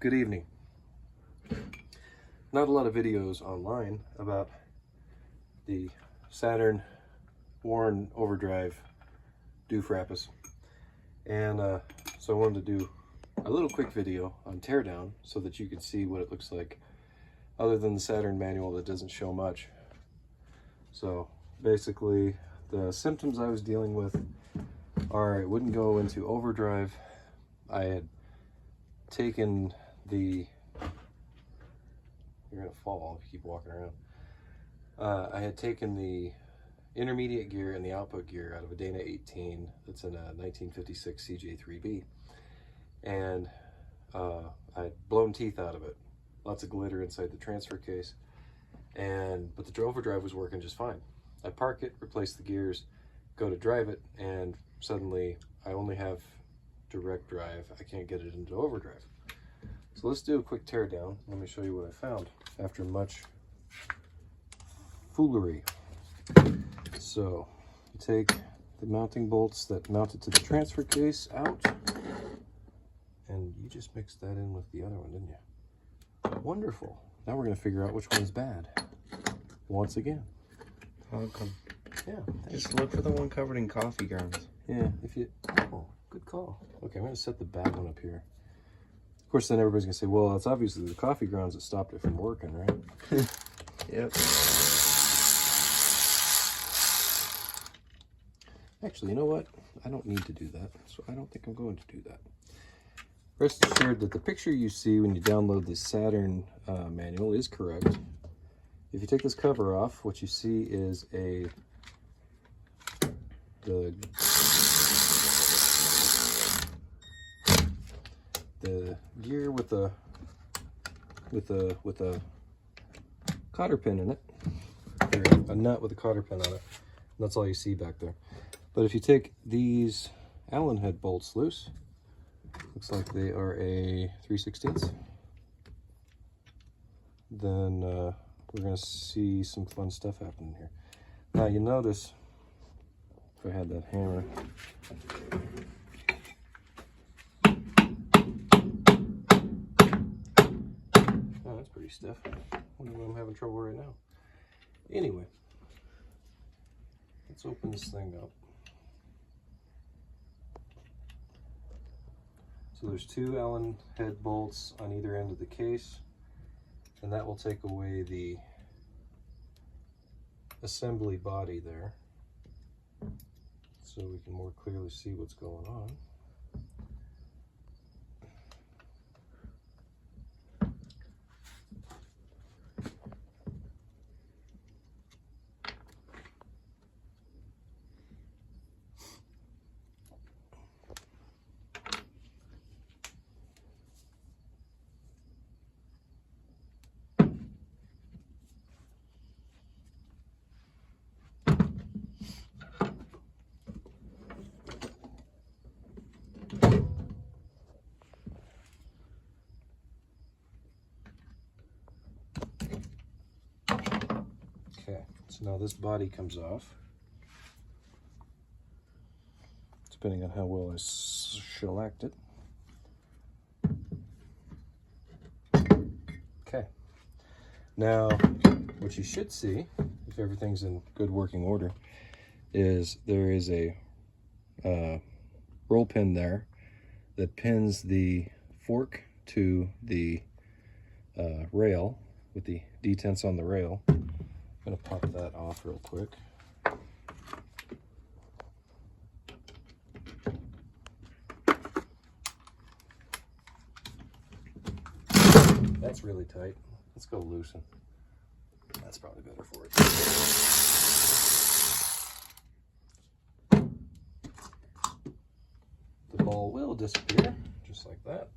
Good evening. Not a lot of videos online about the Saturn Overdrive doofrappus, and so I wanted to do a little quick video on teardown so that you could see what it looks like other than the Saturn manual that doesn't show much. So basically the symptoms I was dealing with are it wouldn't go into overdrive. I had taken the, you're gonna fall if you keep walking around. I had taken the intermediate gear and the output gear out of a Dana 18 that's in a 1956 CJ-3B, and I had blown teeth out of it, lots of glitter inside the transfer case, but the overdrive was working just fine. I park it, replace the gears, go to drive it, and suddenly I only have direct drive. I can't get it into overdrive. So let's do a quick tear down. Let me show you what I found after much foolery. So you take the mounting bolts that mount it to the transfer case out, and you just mixed that in with the other one, didn't you? Wonderful. Now we're going to figure out which one's bad once again. Welcome. Yeah, just look for the one covered in coffee grounds. Yeah, oh, good call. Okay, I'm going to set the bad one up here. Of course, then everybody's going to say, well, it's obviously the coffee grounds that stopped it from working, right? Yep. Actually, you know what? I don't need to do that, so I don't think I'm going to do that. Rest assured that the picture you see when you download the Saturn manual is correct. If you take this cover off, what you see is the gear with a cotter pin in it, or a nut with a cotter pin on it. That's all you see back there. But if you take these Allen head bolts loose, looks like they are a 3/16, then we're going to see some fun stuff happening here. Now you notice, if I had that hammer, oh, that's pretty stiff. I wonder why I'm having trouble right now. Anyway, let's open this thing up. So there's two Allen head bolts on either end of the case, and that will take away the assembly body there, so we can more clearly see what's going on. Okay, so now this body comes off, depending on how well I shellacked it. Okay, now what you should see, if everything's in good working order, is there is a roll pin there that pins the fork to the rail with the detents on the rail. I'm going to pop that off real quick. That's really tight. Let's go loosen. That's probably better for it. The ball will disappear, just like that.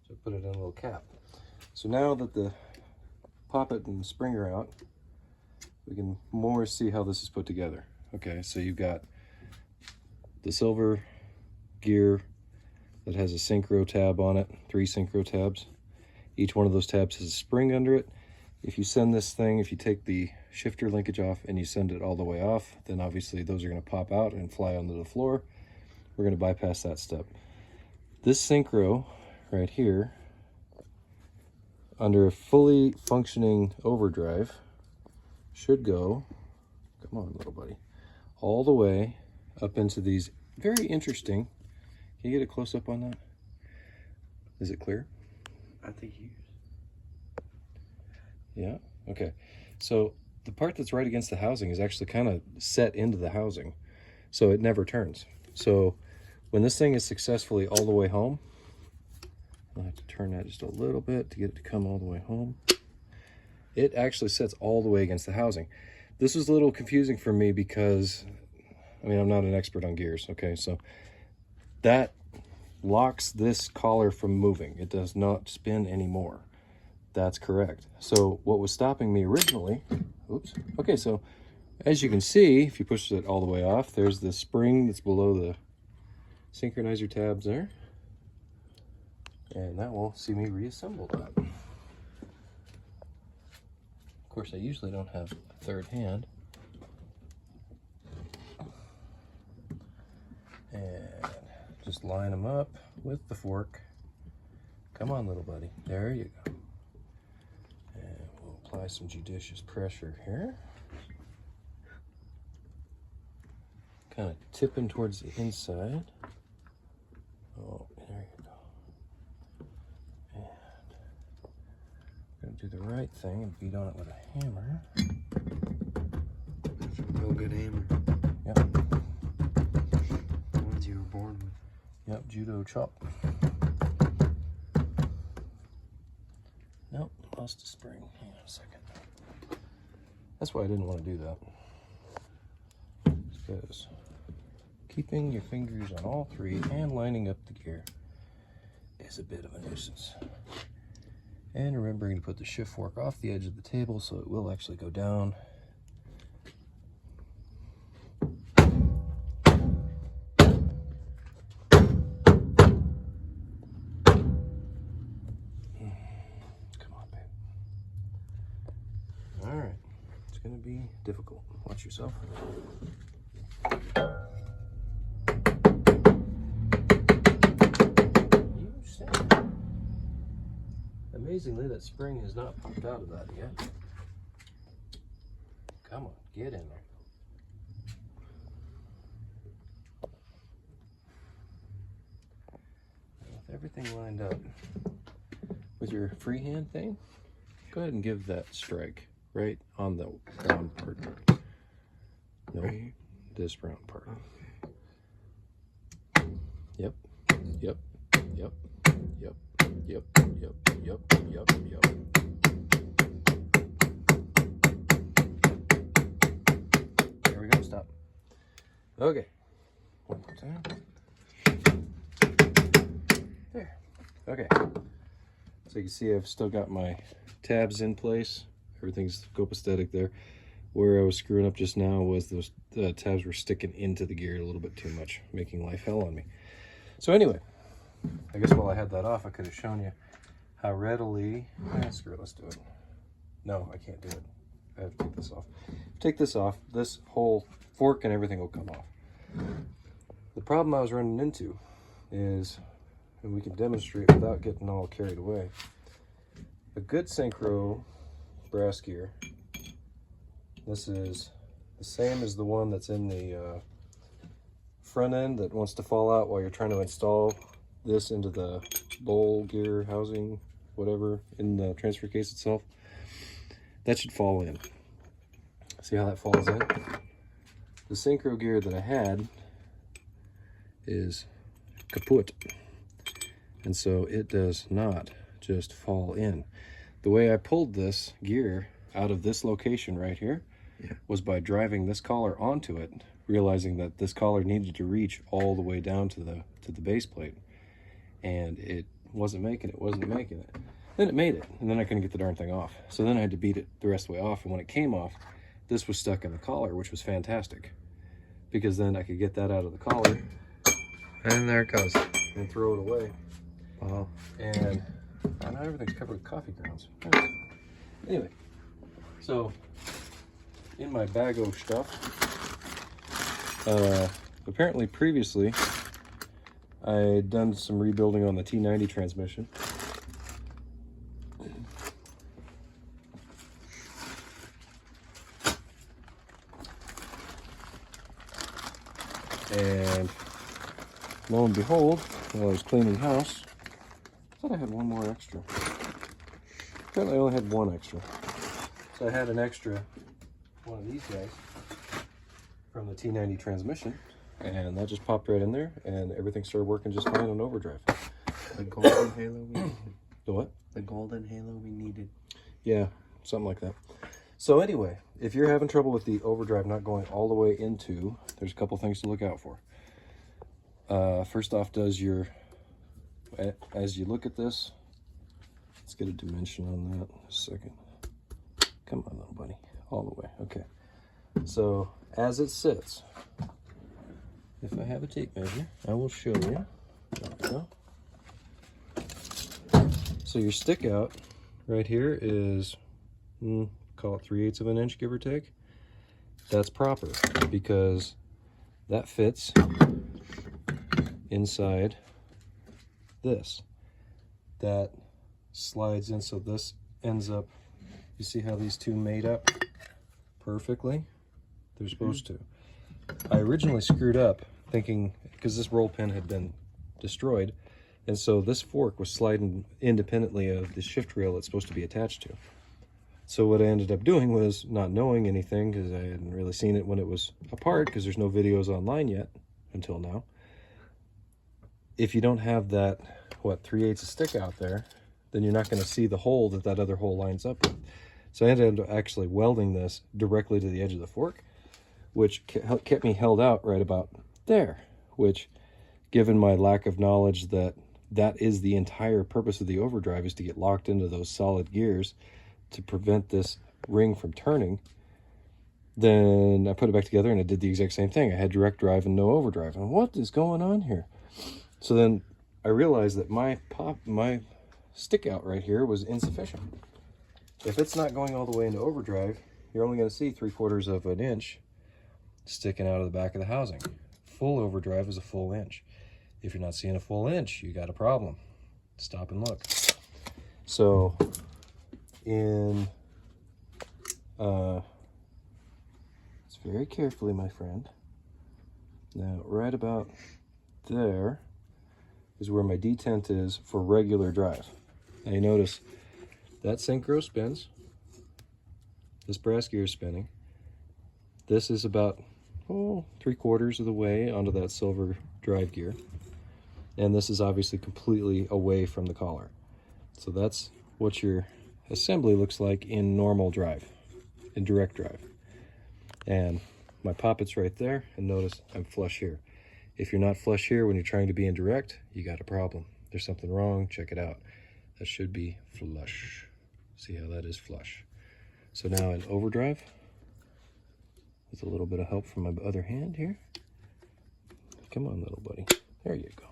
So put it in a little cap. So now that the poppet and the spring are out, we can more see how this is put together. Okay, so you've got the silver gear that has a synchro tab on it, 3 synchro tabs. Each one of those tabs has a spring under it. If you send this thing, if you take the shifter linkage off and you send it all the way off, then obviously those are going to pop out and fly onto the floor. We're going to bypass that step. This synchro right here under a fully functioning overdrive, should go, come on little buddy, all the way up into these very interesting, can you get a close up on that? Is it clear? I think you. Yeah, okay. So the part that's right against the housing is actually kind of set into the housing, so it never turns. So when this thing is successfully all the way home, I'll have to turn that just a little bit to get it to come all the way home. It actually sets all the way against the housing. This was a little confusing for me because, I mean, I'm not an expert on gears, okay? So that locks this collar from moving. It does not spin anymore. That's correct. So what was stopping me originally, oops, okay, so as you can see, if you push it all the way off, there's the spring that's below the synchronizer tabs there. And that will see me reassemble that. Of course, I usually don't have a third hand. And just line them up with the fork. Come on, little buddy. There you go. And we'll apply some judicious pressure here. Kind of tipping towards the inside. Oh, there you go. And do the right thing and beat on it with a hammer. That's a real good hammer. Yep. The ones you were born with. Yep, judo chop. Nope, lost a spring. Hang on a second. That's why I didn't want to do that. Because keeping your fingers on all three and lining up the gear is a bit of a nuisance. And remembering to put the shift fork off the edge of the table so it will actually go down. Come on, babe. All right, it's gonna be difficult. Watch yourself. Amazingly, that spring has not popped out of that yet. Come on, get in there. With everything lined up, with your freehand thing, go ahead and give that strike right on the brown part. No, right. This brown part. Yep, yep, yep, yep, yep, yep, yep, yep, yep. There we go, stop. Okay, one more time. There, okay. So you can see I've still got my tabs in place. Everything's copacetic there. Where I was screwing up just now was those tabs were sticking into the gear a little bit too much, making life hell on me. So anyway, I guess while I had that off, I could have shown you how readily, screw it, let's do it. No, I can't do it. I have to take this off. Take this off, this whole fork and everything will come off. The problem I was running into is, and we can demonstrate without getting all carried away, a good synchro brass gear. This is the same as the one that's in the front end that wants to fall out while you're trying to install this into the bowl gear housing, whatever, in the transfer case itself. That should fall in. See how that falls in? The synchro gear that I had is kaput. And so it does not just fall in. The way I pulled this gear out of this location right here was by driving this collar onto it, realizing that this collar needed to reach all the way down to the base plate. And it wasn't making it. Then it made it, and then I couldn't get the darn thing off. So then I had to beat it the rest of the way off, and when it came off, this was stuck in the collar, which was fantastic. Because then I could get that out of the collar. And there it goes. And throw it away. Wow. And now everything's covered with coffee grounds. Anyway, so in my bag of stuff, apparently previously I had done some rebuilding on the T90 transmission. And lo and behold, while I was cleaning house, I thought I had one more extra. Apparently I only had one extra. So I had an extra one of these guys from the T90 transmission, and that just popped right in there, and everything started working just fine on overdrive. The golden halo we needed. The what? The golden halo we needed. Yeah, something like that. So anyway, if you're having trouble with the overdrive not going all the way into, there's a couple things to look out for. First off, as you look at this, let's get a dimension on that in a second. Come on, little buddy, all the way. Okay. So as it sits, if I have a tape measure, I will show you. There we go. So your stick out right here is, call it 3/8 of an inch, give or take. That's proper because that fits inside this. That slides in, so this ends up, you see how these two made up perfectly? They're supposed to. I originally screwed up thinking, because this roll pin had been destroyed, and so this fork was sliding independently of the shift rail it's supposed to be attached to. So what I ended up doing was, not knowing anything, because I hadn't really seen it when it was apart, because there's no videos online yet, until now. If you don't have that, 3/8 stick out there, then you're not going to see the hole that other hole lines up with. So I ended up actually welding this directly to the edge of the fork, which kept me held out right about there, which, given my lack of knowledge that is the entire purpose of the overdrive, is to get locked into those solid gears to prevent this ring from turning, then I put it back together and it did the exact same thing. I had direct drive and no overdrive. And what is going on here? So then I realized that my stick out right here was insufficient. If it's not going all the way into overdrive, you're only going to see 3/4 of an inch sticking out of the back of the housing. Full overdrive is a full inch. If you're not seeing a full inch, you got a problem. Stop and look. So it's very carefully, my friend. Now, right about there is where my detent is for regular drive. Now you notice that synchro spins. This brass gear is spinning. This is about 3/4 of the way onto that silver drive gear. And this is obviously completely away from the collar. So that's what your assembly looks like in normal drive, in direct drive. And my poppet's right there, and notice I'm flush here. If you're not flush here when you're trying to be in direct, you got a problem. There's something wrong, check it out. That should be flush. See how that is flush. So now in overdrive, with a little bit of help from my other hand here. Come on, little buddy. There you go.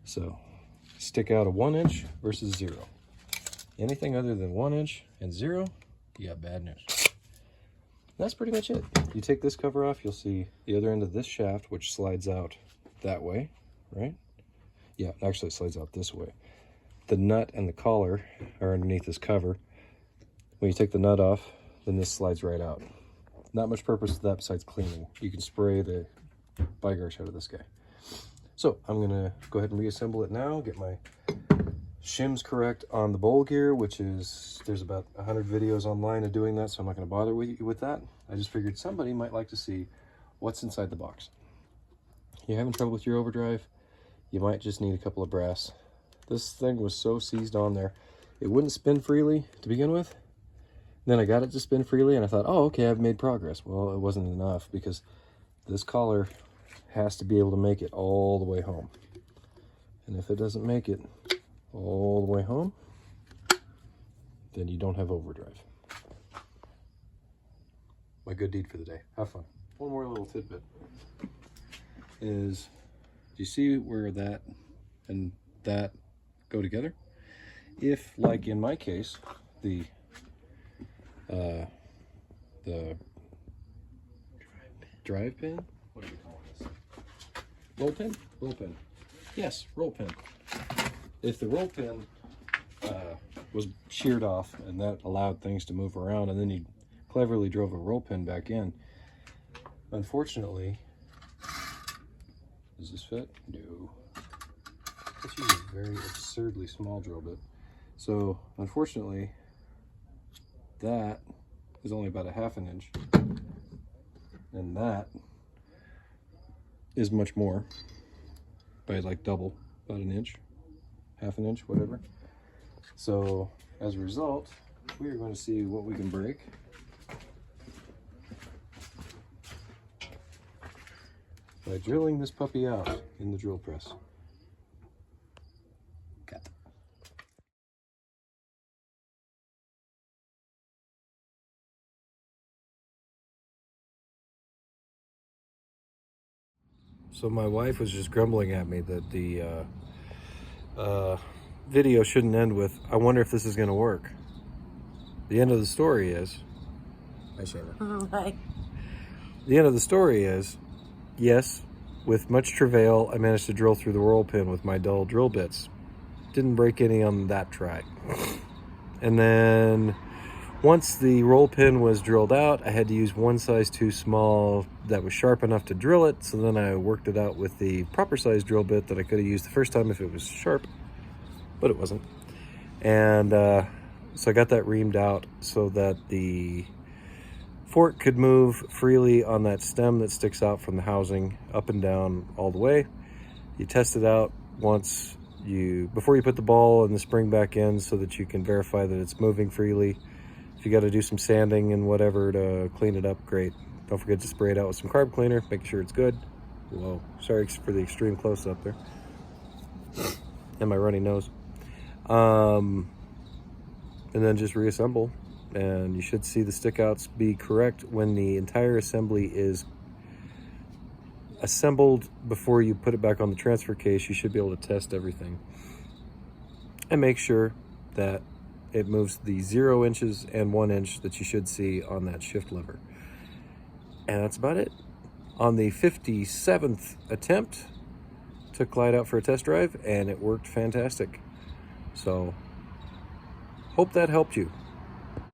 So stick out a 1 inch versus 0. Anything other than 1 inch and 0, you got bad news. That's pretty much it. You take this cover off, you'll see the other end of this shaft, which slides out that way, right? Yeah, actually it slides out this way. The nut and the collar are underneath this cover. When you take the nut off, then this slides right out. Not much purpose to that besides cleaning. You can spray the bi-garch out of this guy. So I'm gonna go ahead and reassemble it now, get my shims correct on the bowl gear, which is, there's about 100 videos online of doing that, so I'm not gonna bother with you with that. I just figured somebody might like to see what's inside the box. You're having trouble with your overdrive, you might just need a couple of brass. This thing was so seized on there, it wouldn't spin freely to begin with. Then I got it to spin freely and I thought, oh, okay, I've made progress. Well, it wasn't enough because this collar has to be able to make it all the way home. And if it doesn't make it all the way home, then you don't have overdrive. My good deed for the day. Have fun. One more little tidbit is, do you see where that and that go together? If, like in my case, the drive pin, what do we call this? Roll pin? Roll pin. Yes, roll pin. If the roll pin was sheared off and that allowed things to move around, and then you cleverly drove a roll pin back in, unfortunately, Does this fit? No. Let's use a very absurdly small drill bit. So unfortunately, that is only about a 1/2 inch, and that is much more, by like double, about an inch, 1/2 inch, whatever. So as a result, we are going to see what we can break by drilling this puppy out in the drill press. Got it. So my wife was just grumbling at me that the video shouldn't end with, "I wonder if this is going to work." The end of the story is, hi Shayna. Hi. The end of the story is, yes, with much travail, I managed to drill through the roll pin with my dull drill bits. Didn't break any on that try. And then once the roll pin was drilled out, I had to use one size too small that was sharp enough to drill it. So then I worked it out with the proper size drill bit that I could have used the first time if it was sharp, but it wasn't. And so I got that reamed out so that the fork could move freely on that stem that sticks out from the housing, up and down all the way. You test it out once before you put the ball and the spring back in so that you can verify that it's moving freely. If you got to do some sanding and whatever to clean it up, great. Don't forget to spray it out with some carb cleaner, making sure it's good. Whoa, sorry for the extreme close up there. And my runny nose. And then just reassemble, and you should see the stickouts be correct when the entire assembly is assembled. Before you put it back on the transfer case, you should be able to test everything and make sure that it moves the 0 inches and 1 inch that you should see on that shift lever. And that's about it. On the 57th attempt, took Clyde out for a test drive, and it worked fantastic. So hope that helped you.